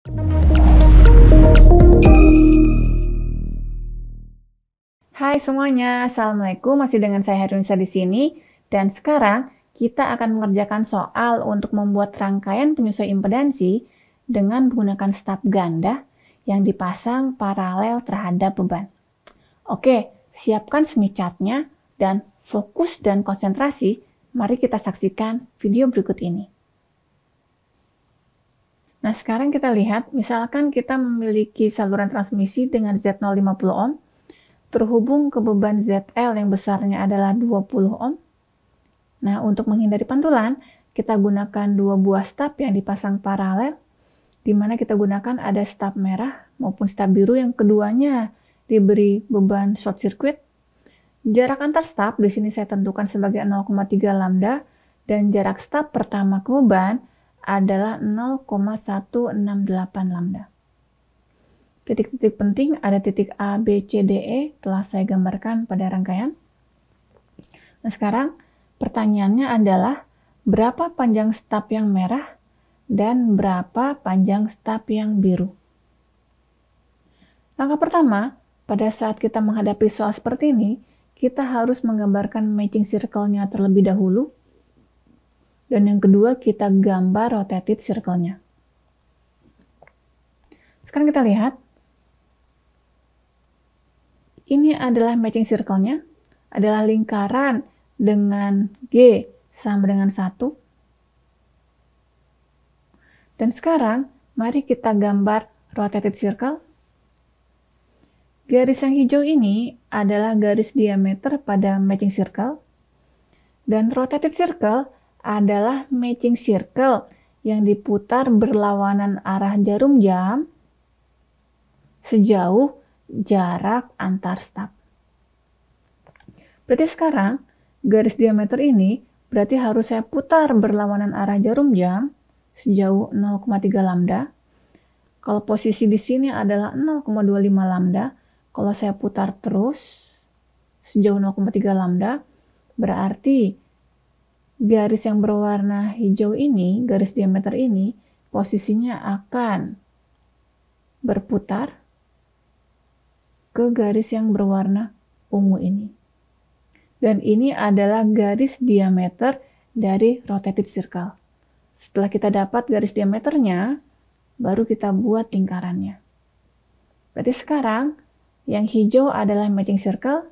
Hai semuanya, Assalamualaikum. Masih dengan saya Herunisa di sini. Dan sekarang kita akan mengerjakan soal untuk membuat rangkaian penyesuaian impedansi dengan menggunakan staf ganda yang dipasang paralel terhadap beban. Oke, siapkan semicatnya dan fokus dan konsentrasi. Mari kita saksikan video berikut ini. Nah, sekarang kita lihat, misalkan kita memiliki saluran transmisi dengan Z0 50 ohm, terhubung ke beban ZL yang besarnya adalah 20 ohm. Nah, untuk menghindari pantulan, kita gunakan dua buah staf yang dipasang paralel, di mana kita gunakan ada staf merah maupun staf biru yang keduanya diberi beban short circuit. Jarak antar staf di sini saya tentukan sebagai 0,3 lambda dan jarak staf pertama ke beban adalah 0,168 lambda. Titik-titik penting ada titik A, B, C, D, E telah saya gambarkan pada rangkaian. Nah, sekarang pertanyaannya adalah berapa panjang staf yang merah dan berapa panjang staf yang biru. Langkah pertama, pada saat kita menghadapi soal seperti ini, kita harus menggambarkan matching circle-nya terlebih dahulu. Dan yang kedua, kita gambar rotated circle-nya. Sekarang kita lihat. Ini adalah matching circle-nya, adalah lingkaran dengan G sama dengan 1. Dan sekarang, mari kita gambar rotated circle. Garis yang hijau ini adalah garis diameter pada matching circle. Dan rotated circle adalah matching circle yang diputar berlawanan arah jarum jam sejauh jarak antar staf. Berarti sekarang garis diameter ini berarti harus saya putar berlawanan arah jarum jam sejauh 0,3 lambda. Kalau posisi di sini adalah 0,25 lambda, kalau saya putar terus sejauh 0,3 lambda, berarti garis yang berwarna hijau ini, garis diameter ini, posisinya akan berputar ke garis yang berwarna ungu ini. Dan ini adalah garis diameter dari rotated circle. Setelah kita dapat garis diameternya, baru kita buat lingkarannya. Berarti sekarang, yang hijau adalah matching circle,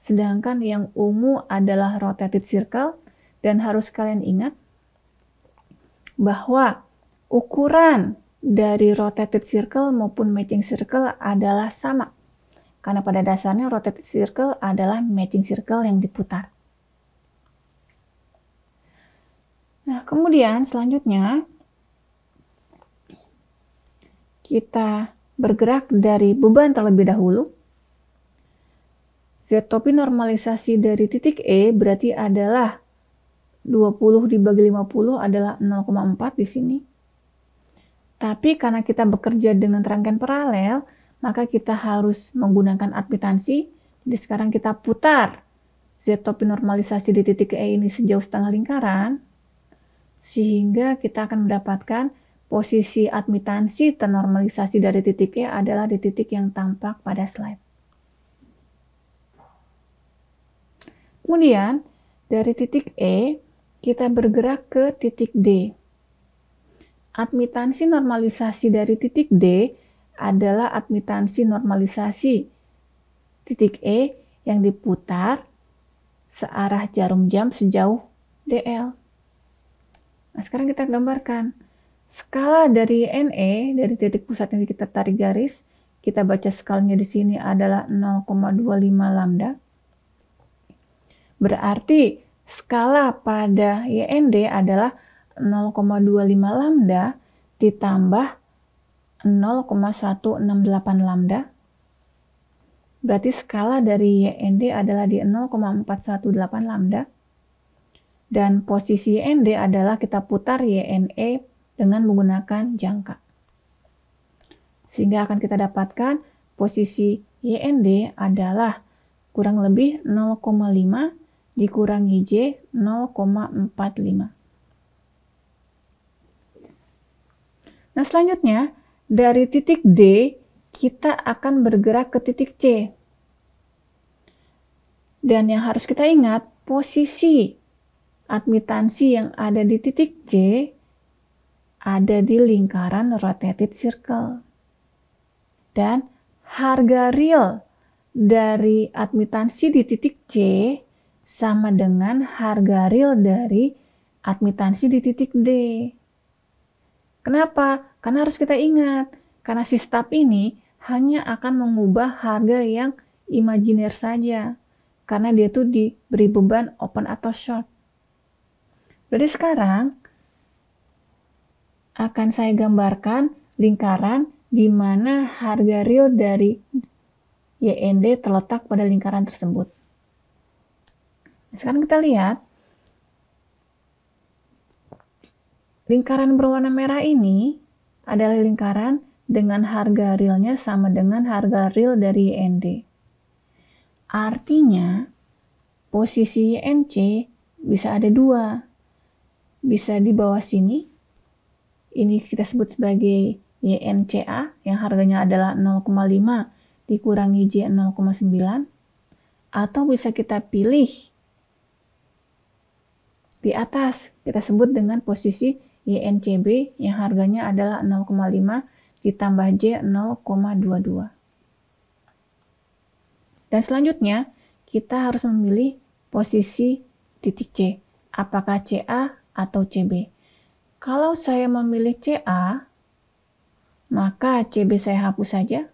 sedangkan yang ungu adalah rotated circle, dan harus kalian ingat bahwa ukuran dari rotated circle maupun matching circle adalah sama. Karena pada dasarnya rotated circle adalah matching circle yang diputar. Nah, kemudian selanjutnya kita bergerak dari beban terlebih dahulu. Z-topi normalisasi dari titik E berarti adalah 20 dibagi 50 adalah 0,4 di sini. Tapi karena kita bekerja dengan rangkaian paralel, maka kita harus menggunakan admitansi. Jadi sekarang kita putar Z-topi normalisasi di titik E ini sejauh setengah lingkaran, sehingga kita akan mendapatkan posisi admitansi ternormalisasi dari titik E adalah di titik yang tampak pada slide. Kemudian, dari titik E, kita bergerak ke titik D. Admitansi normalisasi dari titik D adalah admitansi normalisasi titik E yang diputar searah jarum jam sejauh DL. Nah, sekarang kita gambarkan. Skala dari NE, dari titik pusat yang kita tarik garis, kita baca skalanya di sini adalah 0,25 lambda. Berarti skala pada YND adalah 0,25 lambda ditambah 0,168 lambda. Berarti skala dari YND adalah di 0,418 lambda. Dan posisi YND adalah kita putar YNE dengan menggunakan jangka. Sehingga akan kita dapatkan posisi YND adalah kurang lebih 0,5 dikurangi J 0,45. Nah, selanjutnya dari titik D, kita akan bergerak ke titik C. Dan yang harus kita ingat, posisi admitansi yang ada di titik C ada di lingkaran rotated circle. Dan harga real dari admitansi di titik C sama dengan harga real dari admitansi di titik D. Kenapa? Karena harus kita ingat, karena si staf ini hanya akan mengubah harga yang imajiner saja, karena dia tuh diberi beban open atau short. Jadi sekarang akan saya gambarkan lingkaran di mana harga real dari YND terletak pada lingkaran tersebut. Sekarang kita lihat, lingkaran berwarna merah ini adalah lingkaran dengan harga realnya sama dengan harga real dari YND. Artinya, posisi YNC bisa ada dua. Bisa di bawah sini, ini kita sebut sebagai YNCA yang harganya adalah 0,5 dikurangi J 0,9. Atau bisa kita pilih di atas, kita sebut dengan posisi YNCB yang harganya adalah 0,5 ditambah J 0,22. Dan selanjutnya, kita harus memilih posisi titik C, apakah CA atau CB. Kalau saya memilih CA, maka CB saya hapus saja.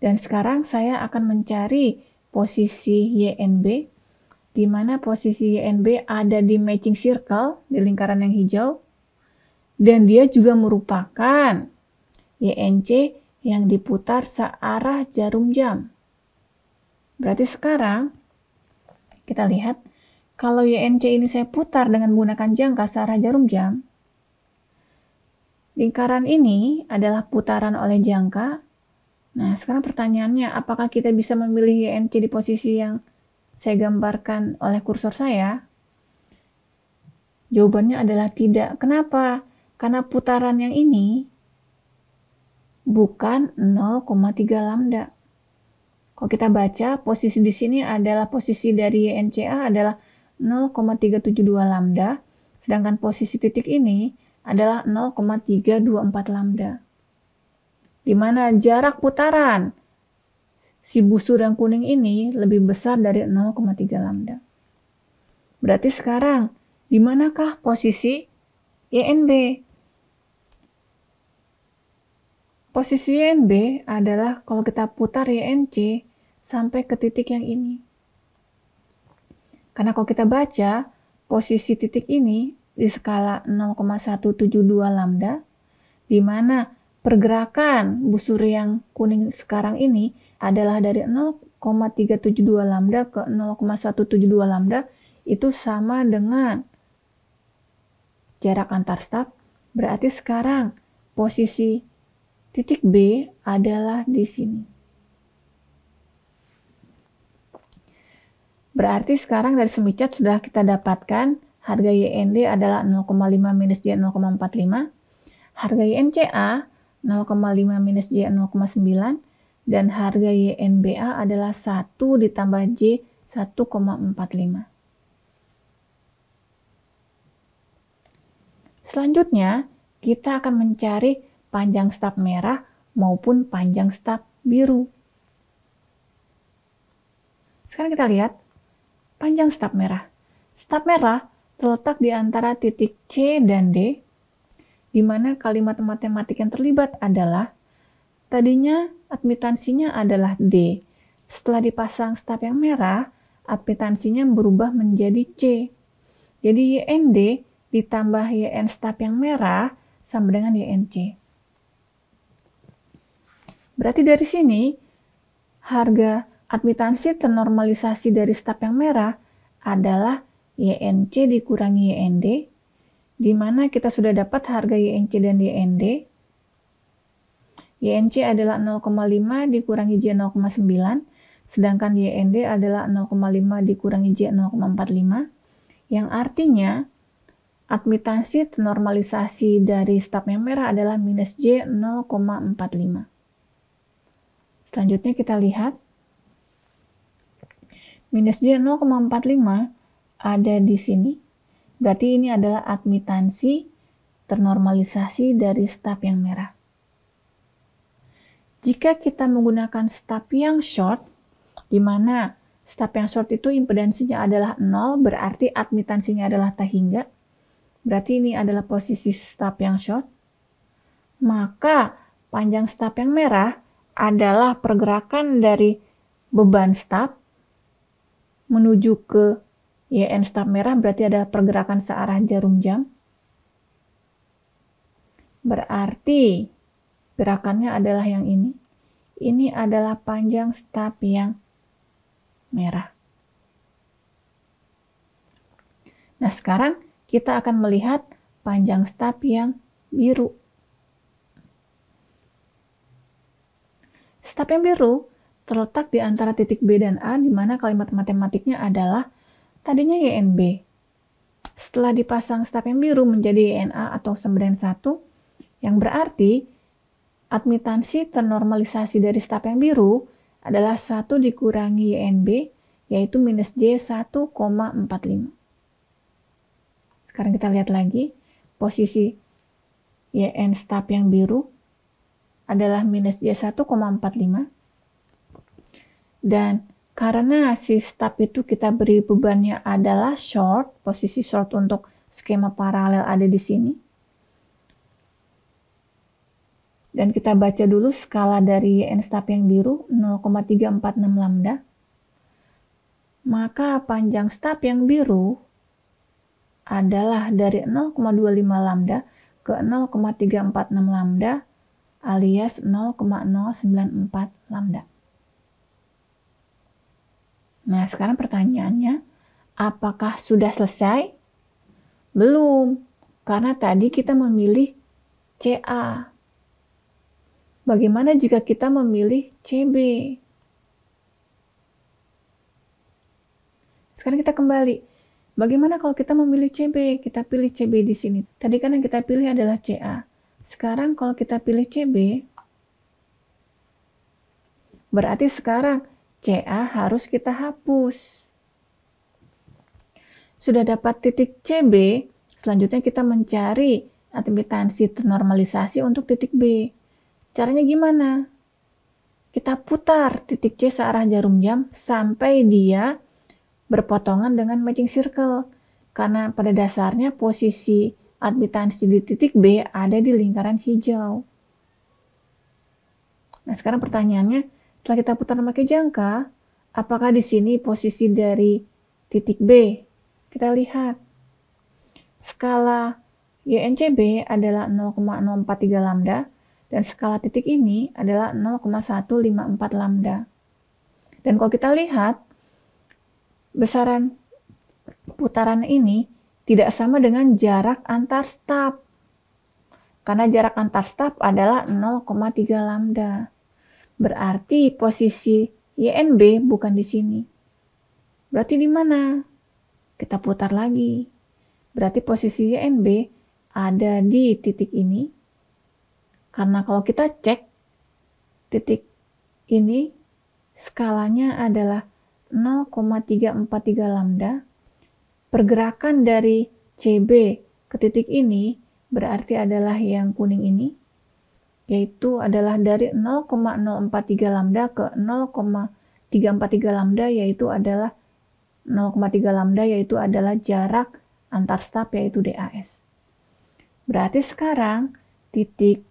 Dan sekarang saya akan mencari posisi YNB, di mana posisi YNB ada di matching circle di lingkaran yang hijau, dan dia juga merupakan YNC yang diputar searah jarum jam. Berarti sekarang kita lihat, kalau YNC ini saya putar dengan menggunakan jangka searah jarum jam, lingkaran ini adalah putaran oleh jangka. Nah, sekarang pertanyaannya, apakah kita bisa memilih YNC di posisi yang saya gambarkan oleh kursor saya? Jawabannya adalah tidak. Kenapa? Karena putaran yang ini bukan 0,3 lambda. Kalau kita baca, posisi di sini adalah posisi dari YNCA adalah 0,372 lambda, sedangkan posisi titik ini adalah 0,324 lambda. Di mana jarak putaran si busur yang kuning ini lebih besar dari 0,3 lambda. Berarti sekarang, di manakah posisi YNB? Posisi YNB adalah kalau kita putar YNC sampai ke titik yang ini. Karena kalau kita baca, posisi titik ini di skala 0,172 lambda, di mana pergerakan busur yang kuning sekarang ini adalah dari 0,372 lambda ke 0,172 lambda, itu sama dengan jarak antar staf. Berarti sekarang posisi titik B adalah di sini. Berarti sekarang dari semicat sudah kita dapatkan harga YND adalah 0,5 minus J 0,45, harga YNCA 0,5 minus J 0,9, dan harga YNBA adalah 1 ditambah J 1,45. Selanjutnya, kita akan mencari panjang staf merah maupun panjang staf biru. Sekarang kita lihat panjang staf merah. Staf merah terletak di antara titik C dan D, di mana kalimat matematik yang terlibat adalah tadinya admitansinya adalah D. Setelah dipasang staf yang merah, admitansinya berubah menjadi C. Jadi YND ditambah YN staf yang merah sama dengan YNC. Berarti dari sini, harga admitansi ternormalisasi dari staf yang merah adalah YNC dikurangi YND, di mana kita sudah dapat harga YNC dan YND. YNC adalah 0,5 dikurangi J 0,9, sedangkan YND adalah 0,5 dikurangi J 0,45, yang artinya admitansi normalisasi dari staf yang merah adalah minus J 0,45. Selanjutnya kita lihat minus J 0,45 ada di sini. Berarti ini adalah admitansi ternormalisasi dari staf yang merah. Jika kita menggunakan staf yang short, di mana staf yang short itu impedansinya adalah 0, berarti admitansinya adalah tak hingga. Berarti ini adalah posisi staf yang short. Maka panjang staf yang merah adalah pergerakan dari beban staf menuju ke YN staf merah, berarti ada pergerakan searah jarum jam. Berarti gerakannya adalah yang ini. Ini adalah panjang staf yang merah. Nah, sekarang kita akan melihat panjang staf yang biru. Staf yang biru terletak di antara titik B dan A, di mana kalimat matematiknya adalah tadinya YNB. Setelah dipasang staf yang biru menjadi YNA atau sembeden 1, yang berarti admitansi ternormalisasi dari staf yang biru adalah 1 dikurangi YNB, yaitu minus J 1,45. Sekarang kita lihat lagi, posisi YN staf yang biru adalah minus J 1,45. Dan karena si staf itu kita beri bebannya adalah short, posisi short untuk skema paralel ada di sini. Dan kita baca dulu skala dari YN staf yang biru 0,346 lambda. Maka panjang staf yang biru adalah dari 0,25 lambda ke 0,346 lambda alias 0,094 lambda. Nah, sekarang pertanyaannya, apakah sudah selesai? Belum, karena tadi kita memilih CA. Bagaimana jika kita memilih CB? Sekarang kita kembali. Bagaimana kalau kita memilih CB? Kita pilih CB di sini. Tadi kan yang kita pilih adalah CA. Sekarang kalau kita pilih CB, berarti sekarang CA harus kita hapus. Sudah dapat titik CB, selanjutnya kita mencari admitansi ternormalisasi untuk titik B. Caranya gimana? Kita putar titik C searah jarum jam sampai dia berpotongan dengan matching circle. Karena pada dasarnya posisi admitansi di titik B ada di lingkaran hijau. Nah, sekarang pertanyaannya, setelah kita putar memakai jangka, apakah di sini posisi dari titik B? Kita lihat. Skala YNCB adalah 0,043 lambda, dan skala titik ini adalah 0,154 lambda. Dan kalau kita lihat, besaran putaran ini tidak sama dengan jarak antar staf. Karena jarak antar staf adalah 0,3 lambda. Berarti posisi YNB bukan di sini. Berarti di mana? Kita putar lagi. Berarti posisi YNB ada di titik ini. Karena kalau kita cek titik ini skalanya adalah 0,343 lambda. Pergerakan dari CB ke titik ini berarti adalah yang kuning ini, yaitu adalah dari 0,043 lambda ke 0,343 lambda, yaitu adalah 0,3 lambda, yaitu adalah jarak antar staf, yaitu DAS. Berarti sekarang titik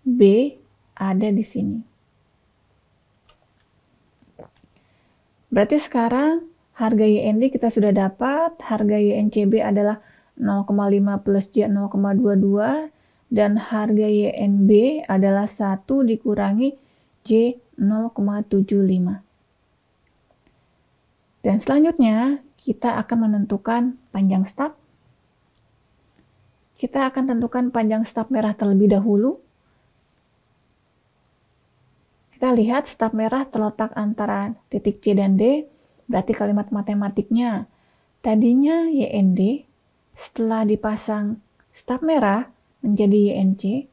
B ada di sini. Berarti sekarang harga YND kita sudah dapat, harga YNCB adalah 0,5 plus J 0,22, dan harga YNB adalah 1 dikurangi J 0,75. Dan selanjutnya kita akan menentukan panjang staf. Kita akan tentukan panjang staf merah terlebih dahulu. Kita lihat staf merah terletak antara titik C dan D, berarti kalimat matematiknya tadinya YND, setelah dipasang staf merah menjadi YNC,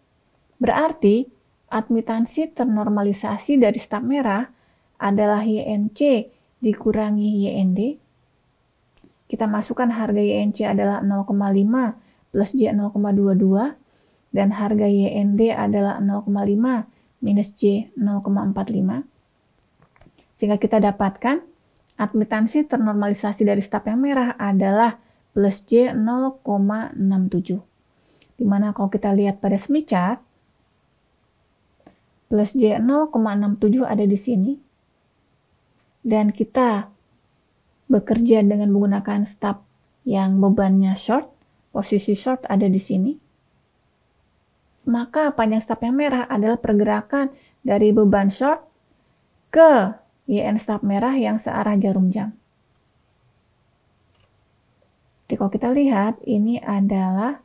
berarti admitansi ternormalisasi dari staf merah adalah YNC dikurangi YND. Kita masukkan harga YNC adalah 0,5 plus J 0,22 dan harga YND adalah 0,5 minus J 0,45. Sehingga kita dapatkan admitansi ternormalisasi dari staf yang merah adalah plus J 0,67. Dimana kalau kita lihat pada Smith chart, plus J 0,67 ada di sini. Dan kita bekerja dengan menggunakan staf yang bebannya short, posisi short ada di sini. Maka panjang staf yang merah adalah pergerakan dari beban short ke YN staf merah yang searah jarum jam. Jadi kalau kita lihat, ini adalah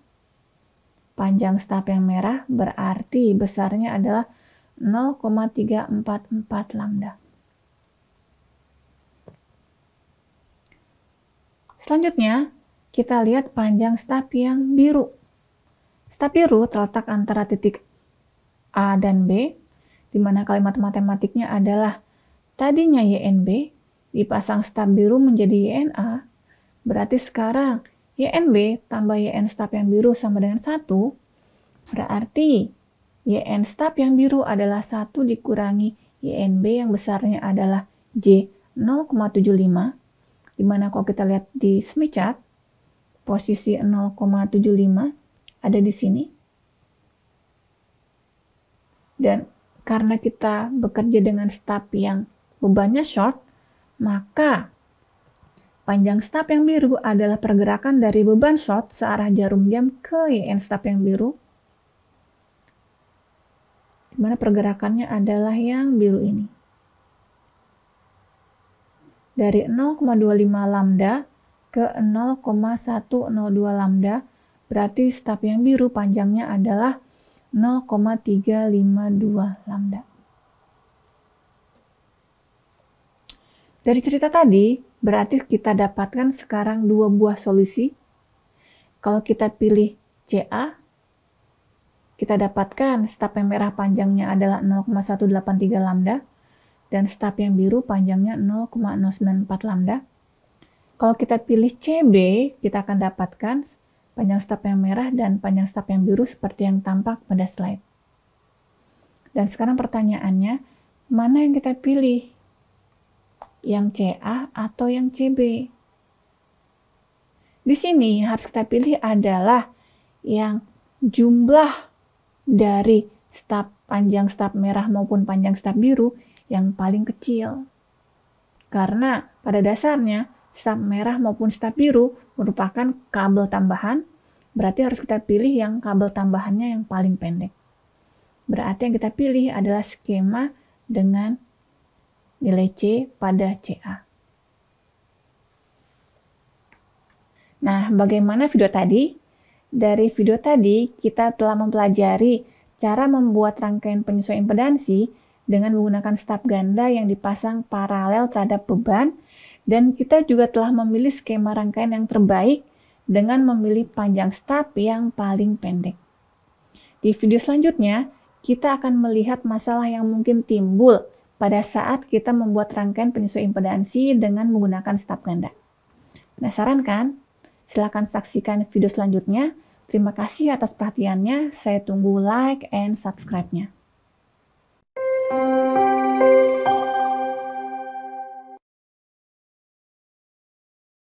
panjang staf yang merah, berarti besarnya adalah 0,344 lambda. Selanjutnya, kita lihat panjang staf yang biru. Staf biru terletak antara titik A dan B, di mana kalimat matematiknya adalah tadinya YNB dipasang staf biru menjadi YNA, berarti sekarang YNB tambah YN staf yang biru sama dengan 1, berarti YN staf yang biru adalah 1 dikurangi YNB yang besarnya adalah J 0,75, di mana kalau kita lihat di Smith chart, posisi 0,75 ada di sini. Dan karena kita bekerja dengan staf yang bebannya short, maka panjang staf yang biru adalah pergerakan dari beban short searah jarum jam ke YN staf yang biru, di mana pergerakannya adalah yang biru ini. Dari 0,25 lambda ke 0,102 lambda, berarti staf yang biru panjangnya adalah 0,352 lambda. Dari cerita tadi, berarti kita dapatkan sekarang dua buah solusi. Kalau kita pilih CA, kita dapatkan staf yang merah panjangnya adalah 0,183 lambda, dan staf yang biru panjangnya 0,094 lambda. Kalau kita pilih CB, kita akan dapatkan panjang staf yang merah dan panjang staf yang biru seperti yang tampak pada slide. Dan sekarang pertanyaannya, mana yang kita pilih? Yang CA atau yang CB? Di sini harus kita pilih adalah yang jumlah dari panjang staf merah maupun panjang staf biru yang paling kecil. Karena pada dasarnya staf merah maupun staf biru merupakan kabel tambahan, berarti harus kita pilih yang kabel tambahannya yang paling pendek. Berarti yang kita pilih adalah skema dengan nilai C pada CA. Nah, bagaimana video tadi? Dari video tadi, kita telah mempelajari cara membuat rangkaian penyesuaian impedansi dengan menggunakan staf ganda yang dipasang paralel terhadap beban, dan kita juga telah memilih skema rangkaian yang terbaik dengan memilih panjang staf yang paling pendek. Di video selanjutnya, kita akan melihat masalah yang mungkin timbul pada saat kita membuat rangkaian penyesuaian impedansi dengan menggunakan staf ganda. Penasaran kan? Silakan saksikan video selanjutnya. Terima kasih atas perhatiannya. Saya tunggu like and subscribe-nya.